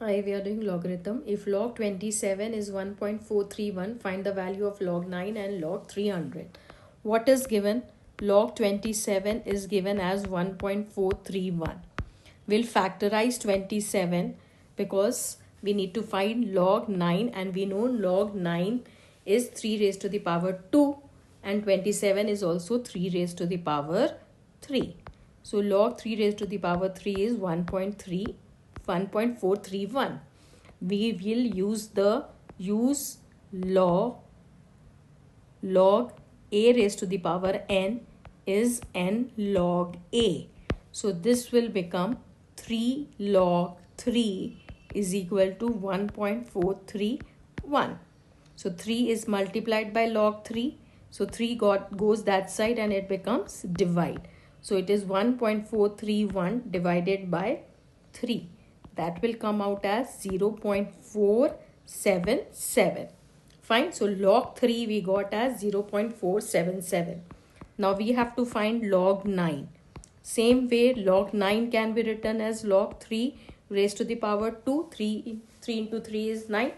Hi, we are doing logarithm. If log 27 is 1.431, find the value of log 9 and log 300. What is given? Log 27 is given as 1.431. We'll factorize 27 because we need to find log 9, and we know log 9 is 3 raised to the power 2 and 27 is also 3 raised to the power 3. So log 3 raised to the power 3 is 1.431. We will use log a raised to the power n is n log a. So this will become 3 log 3 is equal to 1.431. So 3 is multiplied by log 3. So 3 goes that side and it becomes divide. So it is 1.431 divided by 3. That will come out as 0.477. Fine. So log 3 we got as 0.477. Now we have to find log 9. Same way, log 9 can be written as log 3 raised to the power 2. 3 into 3 is 9.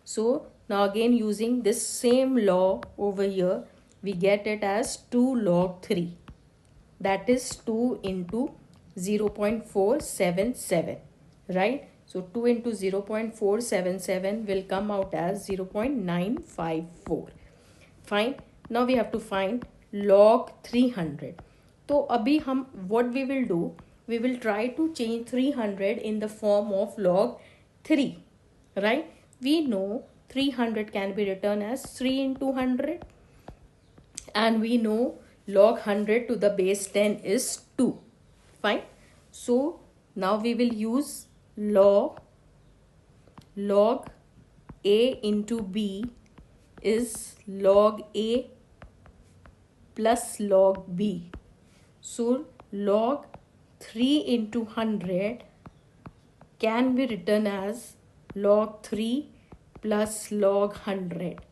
So now again, using this same law over here, we get it as 2 log 3. That is 2 into 0.477, right? So 2 into 0.477 will come out as 0.954. Fine. Now we have to find log 300. So abhi what we will do, we will try to change 300 in the form of log 3, right? We know 300 can be written as 3 into 100, and we know log 100 to the base 10 is 2. Fine. So now we will use log a into b is log a plus log b. So log 3 into 100 can be written as log 3 plus log 100.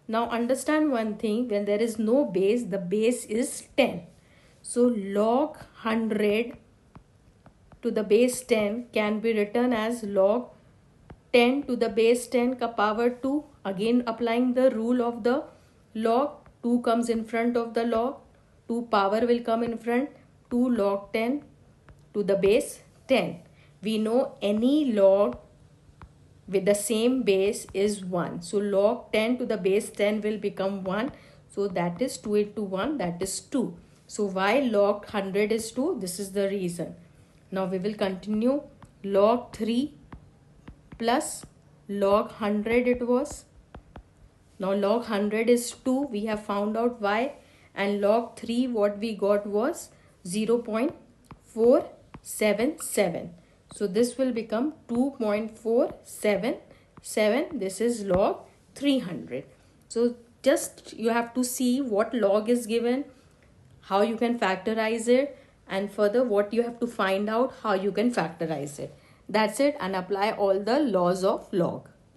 Now understand one thing, when there is no base, the base is 10. So log 100 to the base 10 can be written as log 10 to the base 10 ka power 2. Again applying the rule of the log, 2 comes in front of the log, 2 power will come in front, 2 log 10 to the base 10. We know any log with the same base is 1. So log 10 to the base 10 will become 1. So that is 2 into 1, that is 2. So why log 100 is 2? This is the reason. Now we will continue. Log 3 plus log 100 it was. Now log 100 is 2. We have found out why. And log 3 what we got was 0.477. So this will become 2.477. This is log 300. So just you have to see what log is given, how you can factorize it, and further what you have to find out how you can factorize it. That's it, and apply all the laws of log.